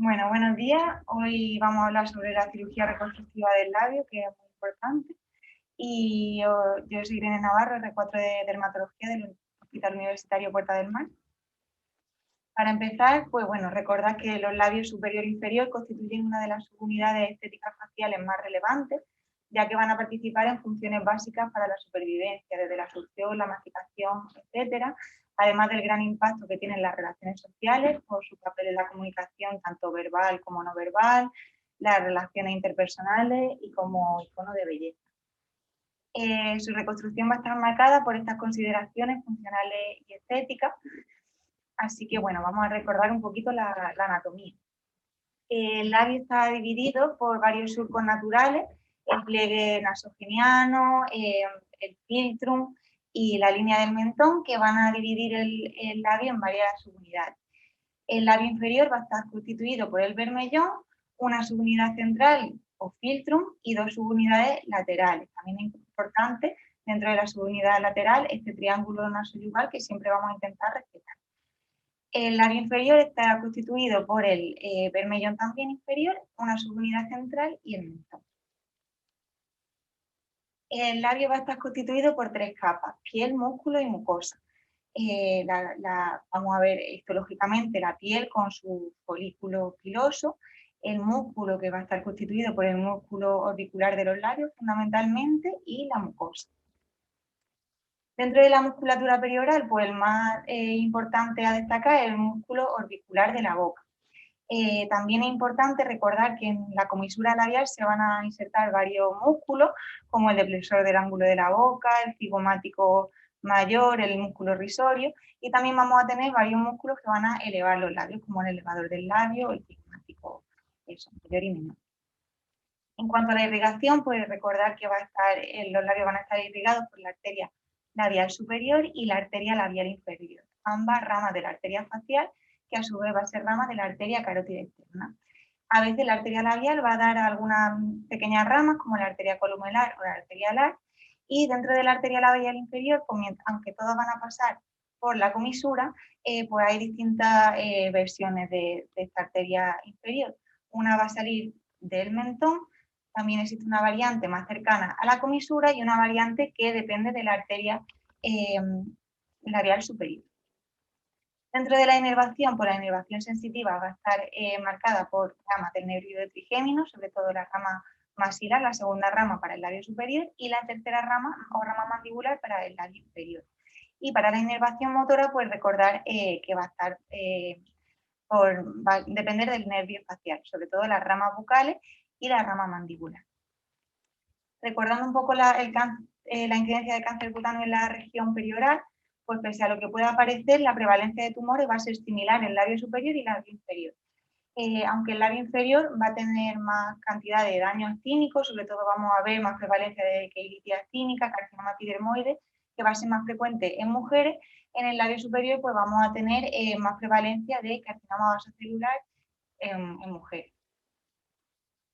Bueno, buenos días. Hoy vamos a hablar sobre la cirugía reconstructiva del labio, que es muy importante. Y yo soy Irene Navarro, R4 de Dermatología del Hospital Universitario Puerta del Mar. Para empezar, pues bueno, recordad que los labios superior e inferior constituyen una de las subunidades estéticas faciales más relevantes, ya que van a participar en funciones básicas para la supervivencia, desde la succión, la masticación, etcétera, además del gran impacto que tienen las relaciones sociales por su papel en la comunicación tanto verbal como no verbal, las relaciones interpersonales y como icono de belleza. Su reconstrucción va a estar marcada por estas consideraciones funcionales y estéticas. Así que bueno, vamos a recordar un poquito la anatomía. El labio está dividido por varios surcos naturales, el pliegue nasogeniano, el filtrum y la línea del mentón, que van a dividir el labio en varias subunidades. El labio inferior va a estar constituido por el bermellón, una subunidad central o filtrum y dos subunidades laterales. También es importante dentro de la subunidad lateral este triángulo nasoyugal que siempre vamos a intentar respetar. El labio inferior está constituido por el bermellón también inferior, una subunidad central y el mentón. El labio va a estar constituido por tres capas: piel, músculo y mucosa. Vamos a ver histológicamente la piel con su folículo piloso, el músculo que va a estar constituido por el músculo orbicular de los labios fundamentalmente y la mucosa. Dentro de la musculatura perioral, pues el más importante a destacar es el músculo orbicular de la boca. También es importante recordar que en la comisura labial se van a insertar varios músculos, como el depresor del ángulo de la boca, el cigomático mayor, el músculo risorio, y también vamos a tener varios músculos que van a elevar los labios, como el elevador del labio, el cigomático superior y menor. En cuanto a la irrigación, pues recordar que los labios van a estar irrigados por la arteria labial superior y la arteria labial inferior, ambas ramas de la arteria facial, que a su vez va a ser rama de la arteria carótida externa. A veces la arteria labial va a dar algunas pequeñas ramas, como la arteria columelar o la arteria alar, y dentro de la arteria labial inferior, aunque todas van a pasar por la comisura, pues hay distintas versiones de esta arteria inferior. Una va a salir del mentón. También existe una variante más cercana a la comisura y una variante que depende de la arteria labial superior. Dentro de la inervación, pues la inervación sensitiva va a estar marcada por ramas del nervio trigémino, sobre todo la rama maxilar, la segunda rama para el labio superior y la tercera rama o rama mandibular para el labio inferior. Y para la inervación motora, pues recordar que va a estar va a depender del nervio facial, sobre todo las ramas bucales y la rama mandibular. Recordando un poco la incidencia de cáncer cutáneo en la región perioral, pues pese a lo que pueda parecer, la prevalencia de tumores va a ser similar en el labio superior y el labio inferior. Aunque el labio inferior va a tener más cantidad de daño actínico, sobre todo vamos a ver más prevalencia de queilitis actínica, carcinoma epidermoide, que va a ser más frecuente en mujeres. En el labio superior pues vamos a tener más prevalencia de carcinoma vasocelular en mujeres.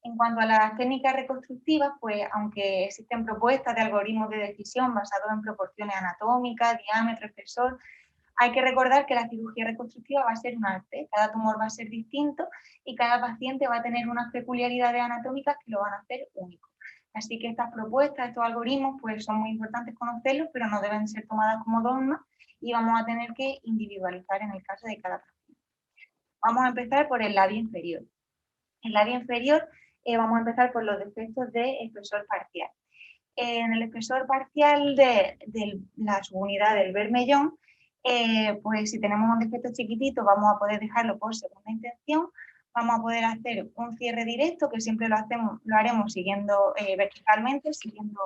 En cuanto a las técnicas reconstructivas, pues aunque existen propuestas de algoritmos de decisión basados en proporciones anatómicas, diámetro, espesor, hay que recordar que la cirugía reconstructiva va a ser un arte, cada tumor va a ser distinto y cada paciente va a tener unas peculiaridades anatómicas que lo van a hacer único. Así que estas propuestas, estos algoritmos, pues son muy importantes conocerlos, pero no deben ser tomadas como dogma y vamos a tener que individualizar en el caso de cada paciente. Vamos a empezar por el labio inferior. El labio inferior vamos a empezar por los defectos de espesor parcial. En el espesor parcial de la subunidad del bermellón, pues si tenemos un defecto chiquitito vamos a poder dejarlo por segunda intención, vamos a poder hacer un cierre directo, que siempre lo haremos siguiendo verticalmente, siguiendo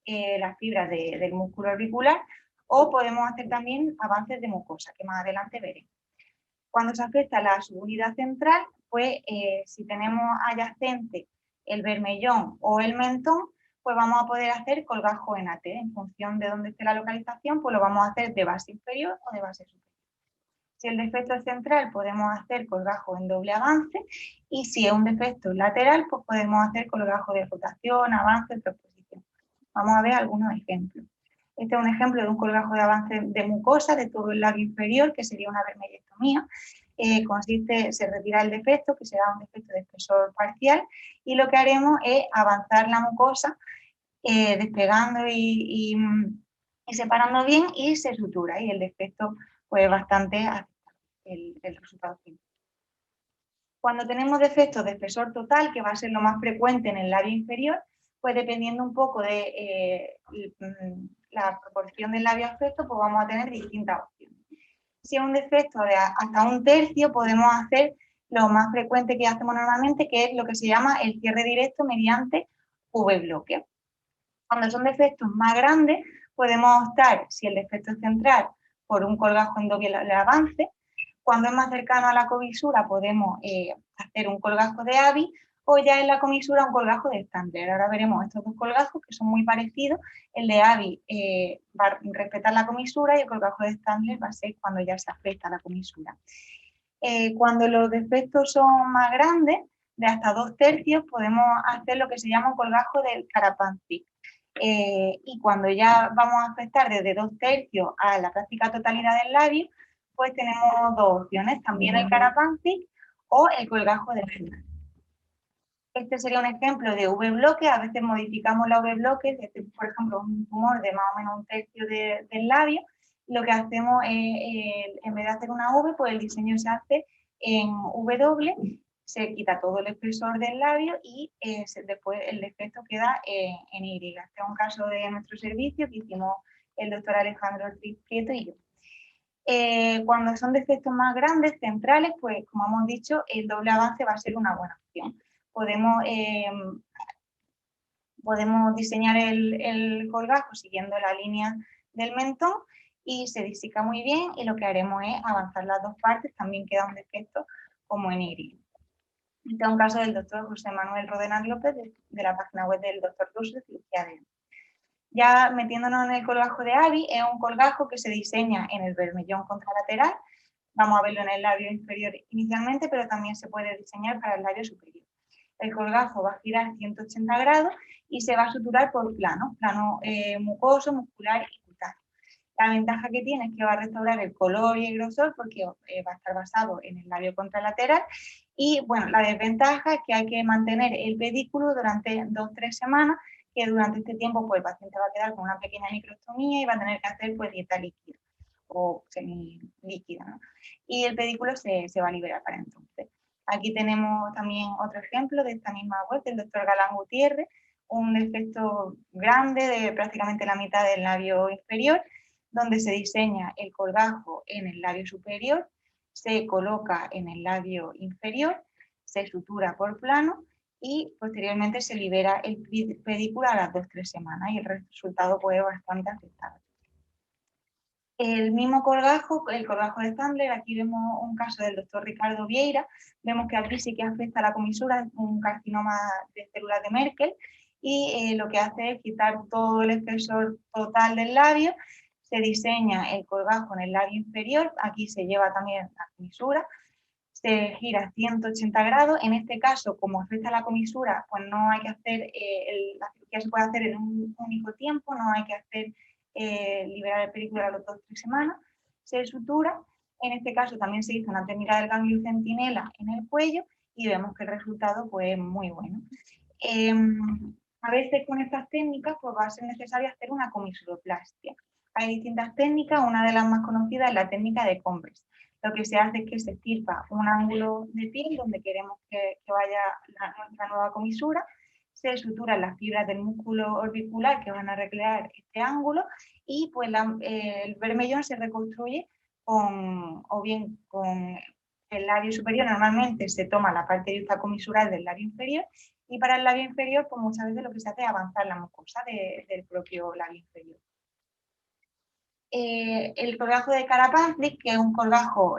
las fibras del músculo orbicular, o podemos hacer también avances de mucosa, que más adelante veremos. Cuando se afecta la subunidad central, pues si tenemos adyacente el bermellón o el mentón, pues vamos a poder hacer colgajo en AT. En función de dónde esté la localización, pues lo vamos a hacer de base inferior o de base superior. Si el defecto es central, podemos hacer colgajo en doble avance, y si es un defecto lateral, pues podemos hacer colgajo de rotación, avance, transposición. Vamos a ver algunos ejemplos. Este es un ejemplo de un colgajo de avance de mucosa de todo el labio inferior, que sería una bermellectomía. se retira el defecto, que será un defecto de espesor parcial, y lo que haremos es avanzar la mucosa, despegando y separando bien, y se sutura, y el defecto pues bastante aceptable, el resultado final. Cuando tenemos defectos de espesor total, que va a ser lo más frecuente en el labio inferior, pues dependiendo un poco de la proporción del labio afecto, pues vamos a tener distintas opciones. Si es un defecto de hasta 1/3, podemos hacer lo más frecuente que hacemos normalmente, que es lo que se llama el cierre directo mediante V-bloque. Cuando son defectos más grandes, podemos optar, si el defecto es central, por un colgajo en doble avance. Cuando es más cercano a la comisura, podemos hacer un colgajo de AVI, o ya en la comisura un colgajo de Standler. Ahora veremos estos dos colgajos, que son muy parecidos. El de AVI va a respetar la comisura, y el colgajo de Standler va a ser cuando ya se afecta la comisura. Cuando los defectos son más grandes, de hasta 2/3, podemos hacer lo que se llama un colgajo del Karapanzig. Y cuando ya vamos a afectar desde 2/3 a la práctica totalidad del labio, pues tenemos dos opciones, también el Karapanzig o el colgajo del final. Este sería un ejemplo de V-bloque. A veces modificamos la V-bloque, por ejemplo, un tumor de más o menos 1/3 del labio. Lo que hacemos es, en vez de hacer una V, pues el diseño se hace en W, se quita todo el espesor del labio, y después el defecto queda en Y. Este es un caso de nuestro servicio que hicimos el doctor Alejandro Ortiz Prieto y yo. Cuando son defectos más grandes, centrales, pues como hemos dicho, el doble avance va a ser una buena opción. Podemos diseñar el colgajo siguiendo la línea del mentón, y se disica muy bien, y lo que haremos es avanzar las dos partes. También queda un defecto como en Y. Este es un caso del doctor José Manuel Rodenas López, de la página web del doctor Russo de cirugía de... Ya metiéndonos en el colgajo de AVI, es un colgajo que se diseña en el bermellón contralateral. Vamos a verlo en el labio inferior inicialmente, pero también se puede diseñar para el labio superior. El colgajo va a girar 180 grados y se va a suturar por plano mucoso, muscular y cutáneo. La ventaja que tiene es que va a restaurar el color y el grosor, porque va a estar basado en el labio contralateral. Y bueno, la desventaja es que hay que mantener el pedículo durante 2-3 semanas, que durante este tiempo pues, el paciente va a quedar con una pequeña microstomía y va a tener que hacer pues, dieta líquida o semilíquida, ¿no? Y el pedículo se va a liberar para entonces. Aquí tenemos también otro ejemplo de esta misma web del doctor Galán Gutiérrez, un defecto grande de prácticamente la mitad del labio inferior, donde se diseña el colgajo en el labio superior, se coloca en el labio inferior, se sutura por plano, y posteriormente se libera el pedículo a las 2-3 semanas, y el resultado pues, es bastante aceptable. El mismo colgajo, el colgajo de Standler, aquí vemos un caso del doctor Ricardo Vieira. Vemos que aquí sí que afecta la comisura, un carcinoma de células de Merkel, y lo que hace es quitar todo el espesor total del labio. Se diseña el colgajo en el labio inferior, aquí se lleva también la comisura, se gira 180 grados. En este caso, como afecta la comisura, pues no hay que hacer, la cirugía se puede hacer en un único tiempo, no hay que hacer liberar el pedículo a las 2-3 semanas. Se sutura. En este caso también se hizo una técnica del ganglio centinela en el cuello, y vemos que el resultado pues, es muy bueno. A veces con estas técnicas pues, va a ser necesario hacer una comisuroplastia. Hay distintas técnicas, una de las más conocidas es la técnica de Converse. Lo que se hace es que se estirpa un ángulo de piel donde queremos que vaya nuestra nueva comisura, se suturan las fibras del músculo orbicular que van a recrear este ángulo, y pues el bermellón se reconstruye o bien con el labio superior. Normalmente se toma la parte yuxtacomisural del labio inferior, y para el labio inferior pues muchas veces lo que se hace es avanzar la mucosa del propio labio inferior. El colgajo de Karapanzig, que es un colgajo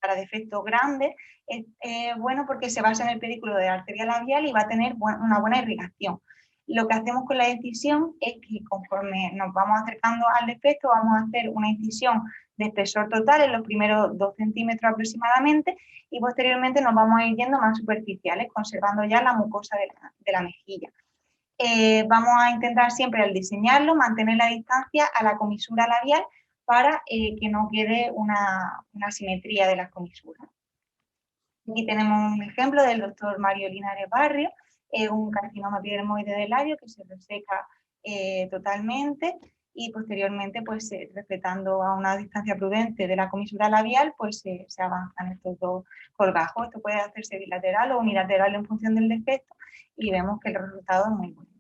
para defectos grandes, es bueno porque se basa en el pedículo de la arteria labial y va a tener una buena irrigación. Lo que hacemos con la incisión es que conforme nos vamos acercando al defecto, vamos a hacer una incisión de espesor total en los primeros 2 centímetros aproximadamente, y posteriormente nos vamos a ir yendo más superficiales, conservando ya la mucosa de la mejilla. Vamos a intentar siempre al diseñarlo mantener la distancia a la comisura labial para que no quede una simetría de las comisuras. Aquí tenemos un ejemplo del doctor Mario Linares Barrio, un carcinoma epidermoide del labio que se reseca totalmente y posteriormente, pues respetando a una distancia prudente de la comisura labial, pues se avanzan estos dos colgajos. Esto puede hacerse bilateral o unilateral en función del defecto y vemos que el resultado es muy bueno.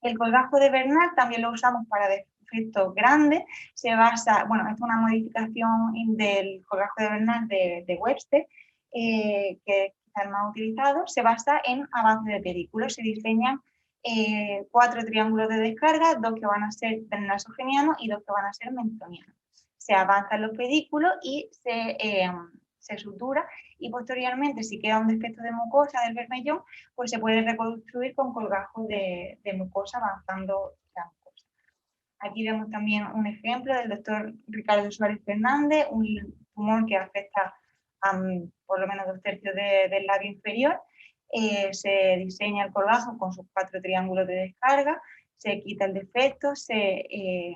El colgajo de Bernard también lo usamos para defectos grandes. Se basa, bueno, esto es una modificación del colgajo de Bernard de Webster, que es el más utilizado. Se basa en avance de pedículos. Se diseñan 4 triángulos de descarga, 2 que van a ser nasogenianos y 2 que van a ser mentonianos. Se avanzan los pedículos y se sutura, y posteriormente, si queda un defecto de mucosa del bermellón, pues se puede reconstruir con colgajos de mucosa avanzando la mucosa. Aquí vemos también un ejemplo del doctor Ricardo Suárez Fernández, un tumor que afecta a por lo menos 2/3 del labio inferior. Se diseña el colgajo con sus 4 triángulos de descarga, se quita el defecto, se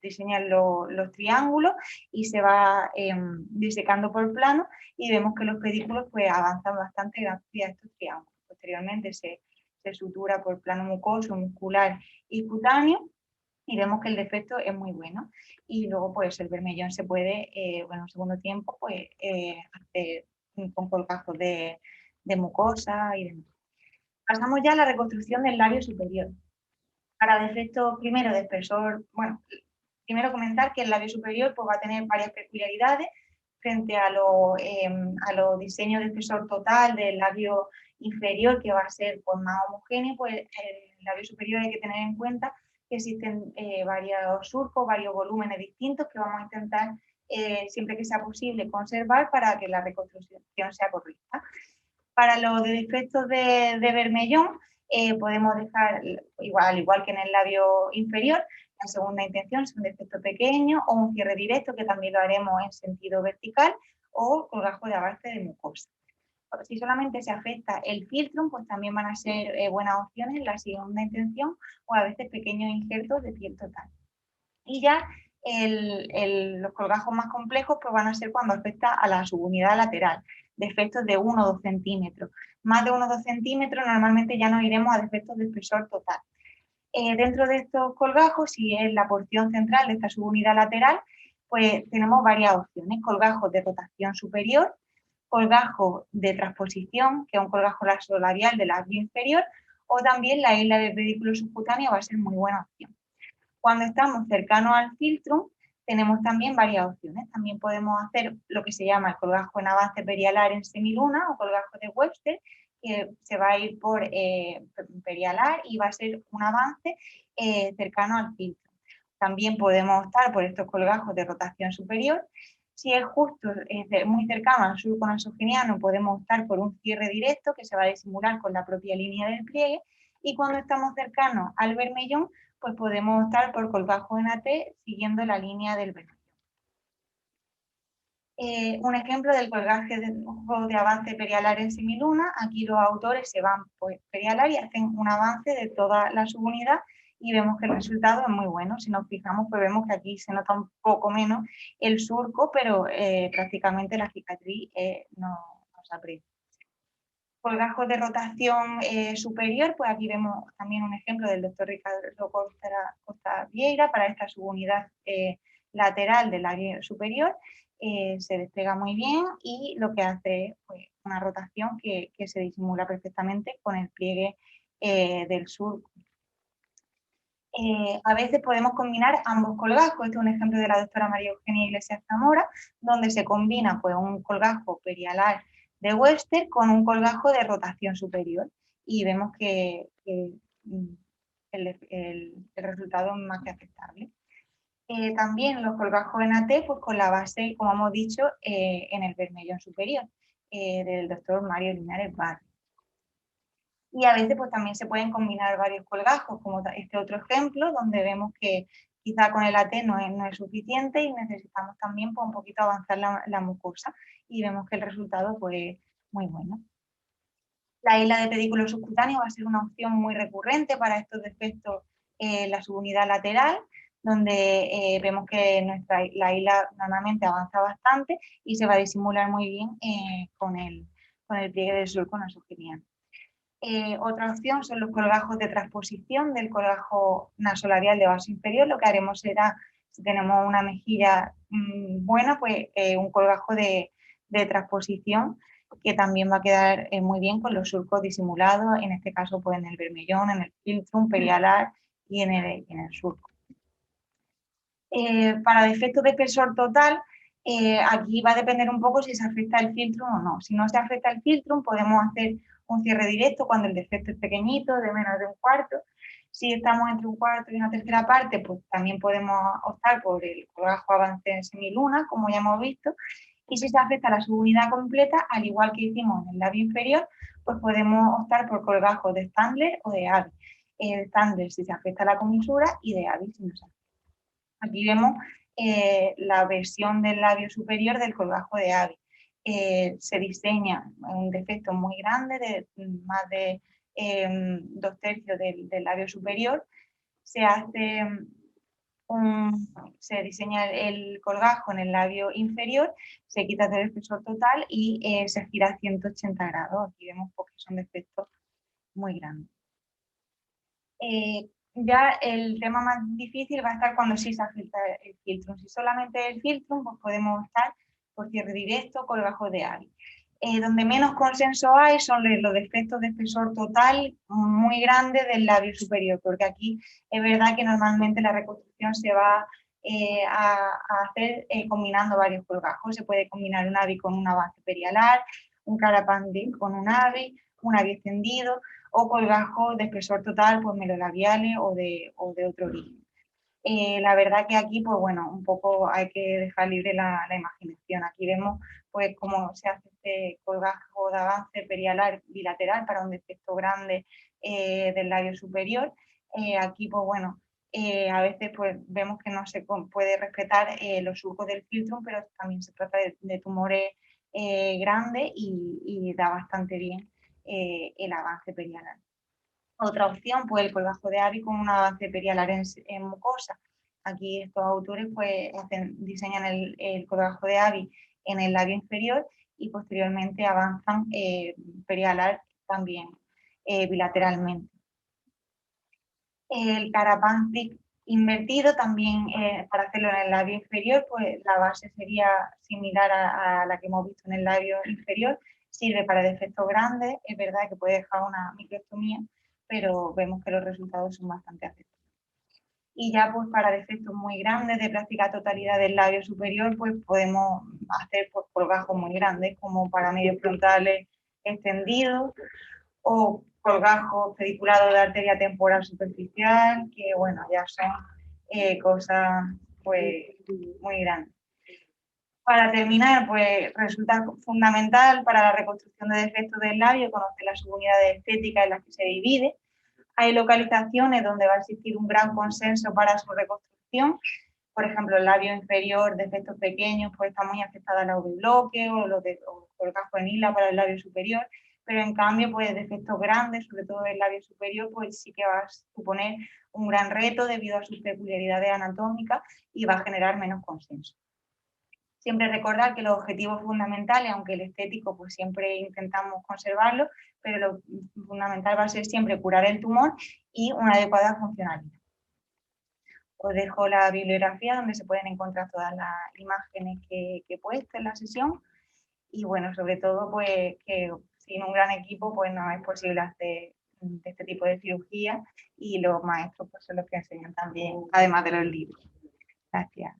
diseñan los triángulos y se va disecando por plano, y vemos que los pedículos pues avanzan bastante gracias a estos triángulos. Posteriormente se sutura por plano mucoso, muscular y cutáneo, y vemos que el defecto es muy bueno. Y luego pues el bermellón se puede, en segundo tiempo, pues hacer con colgajos de mucosa y demás. Pasamos ya a la reconstrucción del labio superior. Para defectos primero de espesor, bueno, primero comentar que el labio superior pues va a tener varias peculiaridades frente a los diseños de espesor total del labio inferior, que va a ser pues más homogéneo. Pues el labio superior hay que tener en cuenta que existen varios surcos, varios volúmenes distintos que vamos a intentar, siempre que sea posible, conservar para que la reconstrucción sea correcta. Para los defectos de bermellón, podemos dejar, al igual que en el labio inferior, la segunda intención es un defecto pequeño o un cierre directo, que también lo haremos en sentido vertical, o colgajo de avance de mucosa. Si solamente se afecta el filtrum, pues también van a ser buenas opciones la segunda intención, o a veces pequeños injertos de piel total. Y ya los colgajos más complejos pues van a ser cuando afecta a la subunidad lateral, defectos de 1 o 2 centímetros. Más de 1 o 2 centímetros normalmente ya nos iremos a defectos de espesor total. Dentro de estos colgajos, si es la porción central de esta subunidad lateral, pues tenemos varias opciones: colgajos de rotación superior, colgajo de transposición, que es un colgajo labial del labio inferior, o también la isla de pedículo subcutáneo va a ser muy buena opción. Cuando estamos cercanos al filtrum, tenemos también varias opciones. También podemos hacer lo que se llama el colgajo en avance perialar en semiluna o colgajo de Webster, que se va a ir por perialar y va a ser un avance cercano al filtrum. También podemos optar por estos colgajos de rotación superior. Si es justo muy cercano al surco nasogeniano, podemos optar por un cierre directo que se va a disimular con la propia línea del pliegue. Y cuando estamos cercanos al bermellón, pues podemos optar por colgajo en AT siguiendo la línea del bermellón. Un ejemplo del colgaje de avance perialar en semiluna. Aquí los autores se van por perialar y hacen un avance de toda la subunidad, y vemos que el resultado es muy bueno. Si nos fijamos, pues vemos que aquí se nota un poco menos el surco, pero prácticamente la cicatriz no se aprecia. Colgajos de rotación superior, pues aquí vemos también un ejemplo del doctor Ricardo Costa Vieira para esta subunidad lateral del área superior. Se despega muy bien y lo que hace es pues, una rotación que se disimula perfectamente con el pliegue del surco. A veces podemos combinar ambos colgajos. Este es un ejemplo de la doctora María Eugenia Iglesias Zamora, donde se combina pues, un colgajo perialar de Webster con un colgajo de rotación superior, y vemos que el resultado es más que aceptable. También los colgajos en AT, pues con la base, como hemos dicho, en el bermellón superior, del doctor Mario Linares Barrio. Y a veces pues también se pueden combinar varios colgajos, como este otro ejemplo, donde vemos que quizá con el AT no es suficiente y necesitamos también pues, un poquito avanzar la mucosa, y vemos que el resultado pues es muy bueno. La isla de pedículo subcutáneo va a ser una opción muy recurrente para estos defectos en la subunidad lateral, donde vemos que la isla normalmente avanza bastante y se va a disimular muy bien con el pliegue del surco, nos sugerían. Otra opción son los colgajos de transposición del colgajo nasolabial de vaso inferior. Lo que haremos será, si tenemos una mejilla buena, pues un colgajo de transposición que también va a quedar muy bien con los surcos disimulados, en este caso pues en el bermellón, en el philtrum, perialar y en el surco. Para defectos de espesor total, aquí va a depender un poco si se afecta el philtrum o no. Si no se afecta el philtrum, podemos hacer un cierre directo cuando el defecto es pequeñito, de menos de un cuarto. Si estamos entre un cuarto y una tercera parte, pues también podemos optar por el colgajo avance en semiluna, como ya hemos visto. Y si se afecta la subunidad completa, al igual que hicimos en el labio inferior, pues podemos optar por colgajos de Standler o de AVI. Standler si se afecta la comisura y de AVI si no se afecta. Aquí vemos la versión del labio superior del colgajo de AVI. Se diseña un defecto muy grande, de más de 2/3 del labio superior. Se diseña el colgajo en el labio inferior, se quita del espesor total y se gira a 180 grados. Aquí vemos porque son defectos muy grandes. Ya el tema más difícil va a estar cuando sí se afecta el philtrum. Si solamente el philtrum, pues podemos optar por cierre directo, colgajo de AVI. Donde menos consenso hay son los defectos de espesor total muy grandes del labio superior, porque aquí es verdad que normalmente la reconstrucción se va a hacer combinando varios colgajos. Se puede combinar un AVI con un avance perialar, un carapandic con un AVI extendido, o colgajos de espesor total, pues melolabiales o de otro origen. La verdad que aquí, pues bueno, un poco hay que dejar libre la imaginación. Aquí vemos pues cómo se hace este colgajo de avance perialar bilateral para un defecto grande del labio superior. Aquí, pues bueno, a veces pues vemos que no se puede respetar los surcos del philtrum, pero también se trata de tumores grandes y da bastante bien el avance perialar. Otra opción, pues el colgajo de AVI con un avance perialar en mucosa. Aquí estos autores pues diseñan el colgajo de AVI en el labio inferior y posteriormente avanzan perialar también bilateralmente. El carapantic invertido también, para hacerlo en el labio inferior, pues la base sería similar a la que hemos visto en el labio inferior. Sirve para defectos grandes, es verdad que puede dejar una microstomía, pero vemos que los resultados son bastante aceptables. Y ya pues para defectos muy grandes de práctica totalidad del labio superior, pues podemos hacer pues, colgajos muy grandes, como para medios frontales extendidos, o colgajos pediculados de arteria temporal superficial, que bueno, ya son cosas pues muy grandes. Para terminar, pues resulta fundamental para la reconstrucción de defectos del labio conocer las subunidades estéticas en las que se divide. Hay localizaciones donde va a existir un gran consenso para su reconstrucción. Por ejemplo, el labio inferior, defectos pequeños, pues está muy afectada la V-bloque o el casco en isla para el labio superior, pero en cambio, pues defectos grandes, sobre todo el labio superior, pues sí que va a suponer un gran reto debido a sus peculiaridades anatómicas y va a generar menos consenso. Siempre recordar que los objetivos fundamentales, aunque el estético pues siempre intentamos conservarlo, pero lo fundamental va a ser siempre curar el tumor y una adecuada funcionalidad. Os dejo la bibliografía donde se pueden encontrar todas las imágenes que he puesto en la sesión y bueno, sobre todo pues que sin un gran equipo pues no es posible hacer este tipo de cirugía y los maestros pues son los que enseñan también, además de los libros. Gracias.